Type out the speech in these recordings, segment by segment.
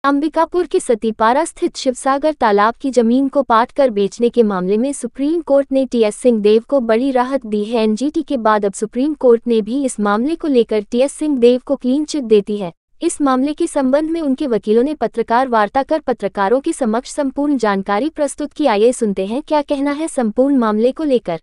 अंबिकापुर के सतीपारा स्थित शिवसागर तालाब की जमीन को पाट कर बेचने के मामले में सुप्रीम कोर्ट ने टीएस सिंहदेव को बड़ी राहत दी है। एनजीटी के बाद अब सुप्रीम कोर्ट ने भी इस मामले को लेकर टीएस सिंहदेव को क्लीन चिट देती है। इस मामले के संबंध में उनके वकीलों ने पत्रकार वार्ता कर पत्रकारों के समक्ष संपूर्ण जानकारी प्रस्तुत की। आइए सुनते हैं क्या कहना है संपूर्ण मामले को लेकर।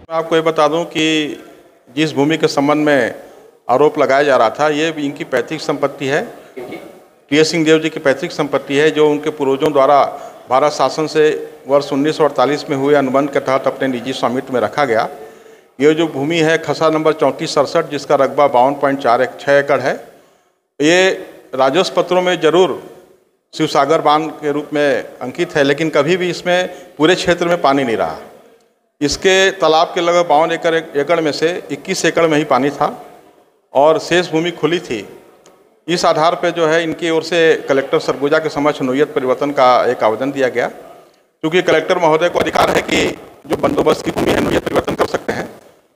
मैं आपको ये बता दूं कि जिस भूमि के संबंध में आरोप लगाया जा रहा था, ये इनकी पैतृक संपत्ति है। टीएस सिंहदेव जी की पैतृक संपत्ति है, जो उनके पूर्वजों द्वारा भारत शासन से वर्ष 1948 में हुए अनुबंध के तहत अपने निजी स्वामित्व में रखा गया। ये जो भूमि है खसा नंबर 3467, जिसका रकबा 52.46 एकड़ है। ये राजस्व पत्रों में जरूर शिवसागर बांध के रूप में अंकित है, लेकिन कभी भी इसमें पूरे क्षेत्र में पानी नहीं रहा। इसके तालाब के लगभग 52 एकड़ में से 21 एकड़ में ही पानी था और शेष भूमि खुली थी। इस आधार पर जो है इनकी ओर से कलेक्टर सरगुजा के समक्ष नोयत परिवर्तन का एक आवेदन दिया गया। क्योंकि कलेक्टर महोदय को अधिकार है कि जो बंदोबस्त की भूमि है नोयत परिवर्तन कर सकते हैं।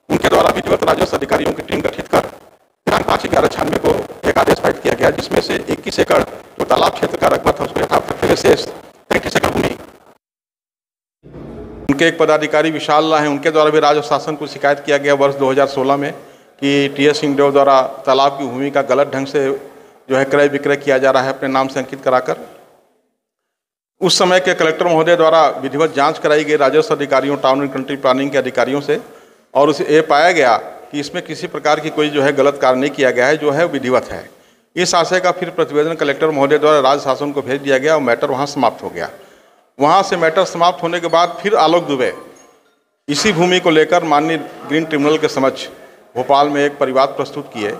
उनके द्वारा विधिवत राजस्व अधिकारियों की टीम गठित कर दिनांक 5/11/96 को एक आदेश पारित किया गया, जिसमें से 21 एकड़ जो तालाब क्षेत्र का रकबा था उसको यथावत रखते हुए शेष 33 एकड़ भूमि उनके एक पदाधिकारी विशाल ला हैं, उनके द्वारा भी राज्य शासन को शिकायत किया गया वर्ष 2016 में कि टीएस सिंहदेव द्वारा तालाब की भूमि का गलत ढंग से जो है क्रय विक्रय किया जा रहा है अपने नाम से अंकित कराकर। उस समय के कलेक्टर महोदय द्वारा विधिवत जांच कराई गई राजस्व अधिकारियों, टाउन एंड कंट्री प्लानिंग के अधिकारियों से, और उसे ये पाया गया कि इसमें किसी प्रकार की कोई जो है गलत कार्य नहीं किया गया है, जो है विधिवत है। इस आशय का फिर प्रतिवेदन कलेक्टर महोदय द्वारा राज्य शासन को भेज दिया गया और मैटर वहाँ समाप्त हो गया। वहाँ से मैटर समाप्त होने के बाद फिर आलोक दुबे इसी भूमि को लेकर माननीय ग्रीन ट्रिब्यूनल के समक्ष भोपाल में एक परिवाद प्रस्तुत किए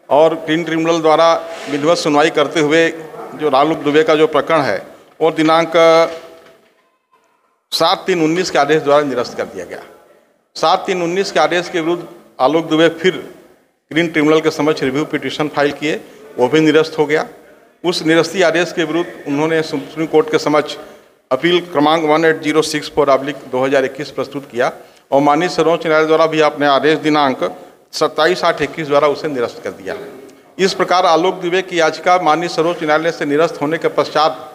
और ग्रीन ट्रिब्यूनल द्वारा विधिवत सुनवाई करते हुए जो आलोक दुबे का जो प्रकरण है वो दिनांक 7/3/19 के आदेश द्वारा निरस्त कर दिया गया। 7/3/19 के आदेश के विरुद्ध आलोक दुबे फिर ग्रीन ट्रिब्यूनल के समक्ष रिव्यू पिटीशन फाइल किए, वो भी निरस्त हो गया। उस निरस्ती आदेश के विरुद्ध उन्होंने सुप्रीम कोर्ट के समक्ष अपील क्रमांक 1806/2021 प्रस्तुत किया और माननीय सर्वोच्च न्यायालय द्वारा भी अपने आदेश दिनांक 27/8/21 द्वारा उसे निरस्त कर दिया। इस प्रकार आलोक दुबे की याचिका माननीय सर्वोच्च न्यायालय से निरस्त होने के पश्चात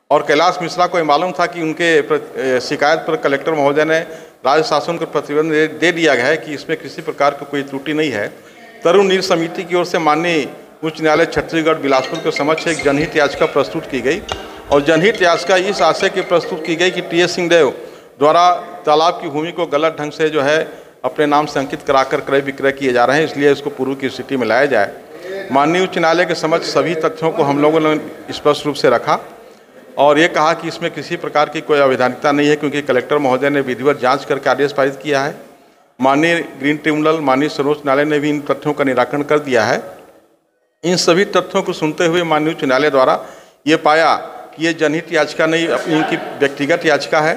और कैलाश मिश्रा को यह मालूम था कि उनके शिकायत पर कलेक्टर महोदय ने राज्य शासन को प्रतिवेदन दे दिया गया है कि इसमें किसी प्रकार की कोई त्रुटि नहीं है। तरुण नीर समिति की ओर से माननीय उच्च न्यायालय छत्तीसगढ़ बिलासपुर के समक्ष एक जनहित याचिका प्रस्तुत की गई और जनहित याचिका इस आशय की प्रस्तुत की गई कि टीएस सिंहदेव द्वारा तालाब की भूमि को गलत ढंग से जो है अपने नाम से अंकित कराकर क्रय विक्रय किए जा रहे हैं, इसलिए इसको पूर्व की स्थिति में लाया जाए। माननीय उच्च न्यायालय के समक्ष सभी तथ्यों को हम लोगों ने स्पष्ट रूप से रखा और ये कहा कि इसमें किसी प्रकार की कोई अवैधानिकता नहीं है, क्योंकि कलेक्टर महोदय ने विधिवत जाँच करके आदेश पारित किया है। माननीय ग्रीन ट्रिब्यूनल, माननीय सर्वोच्च न्यायालय ने भी इन तथ्यों का निराकरण कर दिया है। इन सभी तथ्यों को सुनते हुए माननीय उच्च न्यायालय द्वारा ये पाया कि ये जनहित याचिका नहीं, इनकी व्यक्तिगत याचिका है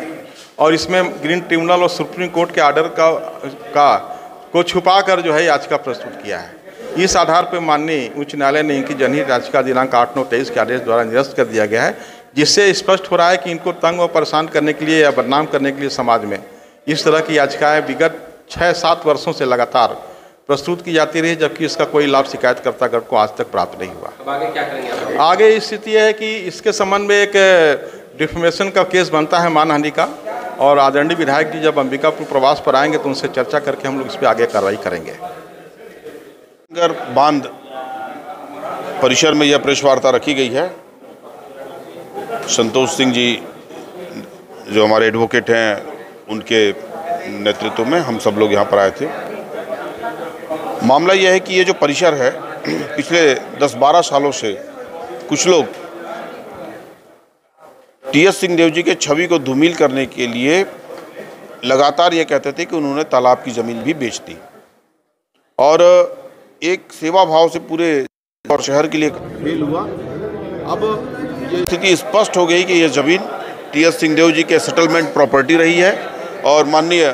और इसमें ग्रीन ट्रिब्यूनल और सुप्रीम कोर्ट के आर्डर को छुपाकर जो है याचिका प्रस्तुत किया है। इस आधार पर माननीय उच्च न्यायालय ने इनकी जनहित याचिका दिनांक 8/9/23 के आदेश द्वारा निरस्त कर दिया गया है, जिससे स्पष्ट हो रहा है कि इनको तंग और परेशान करने के लिए या बदनाम करने के लिए समाज में इस तरह की याचिकाएँ विगत 6-7 वर्षों से लगातार प्रस्तुत की जाती रही, जबकि इसका कोई लाभ शिकायतकर्तागण को आज तक प्राप्त नहीं हुआ। अब आगे क्या करेंगे? आगे स्थिति है कि इसके संबंध में एक डिफेमेशन का केस बनता है मानहानि का, और आदरणीय विधायक जी जब अंबिकापुर प्रवास पर आएंगे तो उनसे चर्चा करके हम लोग इस पर आगे कार्रवाई करेंगे। अगर बांध परिसर में यह प्रेस वार्ता रखी गई है, संतोष सिंह जी जो हमारे एडवोकेट हैं उनके नेतृत्व में हम सब लोग यहाँ पर आए थे। मामला यह है कि ये जो परिसर है पिछले 10-12 सालों से कुछ लोग टीएस सिंहदेव जी के छवि को धूमिल करने के लिए लगातार ये कहते थे कि उन्होंने तालाब की ज़मीन भी बेच दी और एक सेवा भाव से पूरे और शहर के लिए फेल हुआ। अब ये स्थिति स्पष्ट हो गई कि ये ज़मीन टीएस सिंहदेव जी के सेटलमेंट प्रॉपर्टी रही है और माननीय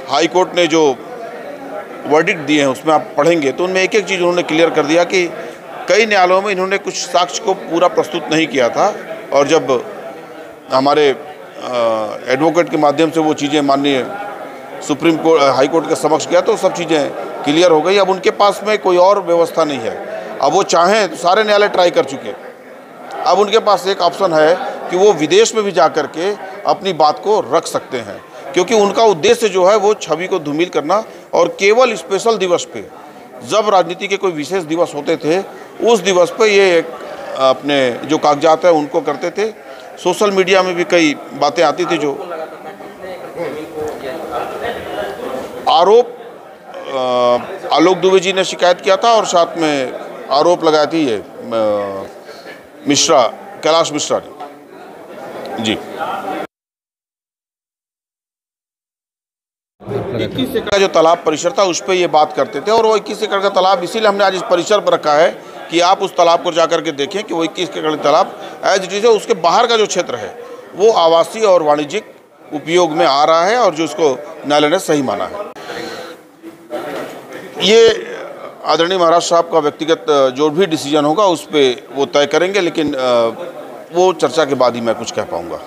हाई कोर्ट ने जो वर्डिक्ट दिए हैं उसमें आप पढ़ेंगे तो उनमें एक एक चीज़ उन्होंने क्लियर कर दिया कि कई न्यायालयों में इन्होंने कुछ साक्ष्य को पूरा प्रस्तुत नहीं किया था, और जब हमारे एडवोकेट के माध्यम से वो चीज़ें माननीय सुप्रीम कोर्ट हाई कोर्ट के समक्ष गया तो सब चीज़ें क्लियर हो गई। अब उनके पास में कोई और व्यवस्था नहीं है। अब वो चाहें तो सारे न्यायालय ट्राई कर चुके, अब उनके पास एक ऑप्शन है कि वो विदेश में भी जा कर के अपनी बात को रख सकते हैं, क्योंकि उनका उद्देश्य जो है वो छवि को धूमिल करना, और केवल स्पेशल दिवस पे, जब राजनीति के कोई विशेष दिवस होते थे उस दिवस पे ये अपने जो कागजात है उनको करते थे। सोशल मीडिया में भी कई बातें आती थी जो आरोप आलोक दुबे जी ने शिकायत किया था, और साथ में आरोप लगाया थी ये मिश्रा, कैलाश मिश्रा ने जी। 21 एकड़ का जो तालाब परिसर था उस पर ये बात करते थे, और वो 21 एकड़ का तालाब इसीलिए हमने आज इस परिसर पर रखा है कि आप उस तालाब को जाकर के देखें कि वो 21 एकड़ तालाब एज इट इज है। उसके बाहर का जो क्षेत्र है वो आवासीय और वाणिज्यिक उपयोग में आ रहा है, और जो उसको न्यायालय ने सही माना है। ये आदरणीय महाराज साहब का व्यक्तिगत जो भी डिसीजन होगा उस पर वो तय करेंगे, लेकिन वो चर्चा के बाद ही मैं कुछ कह पाऊँगा।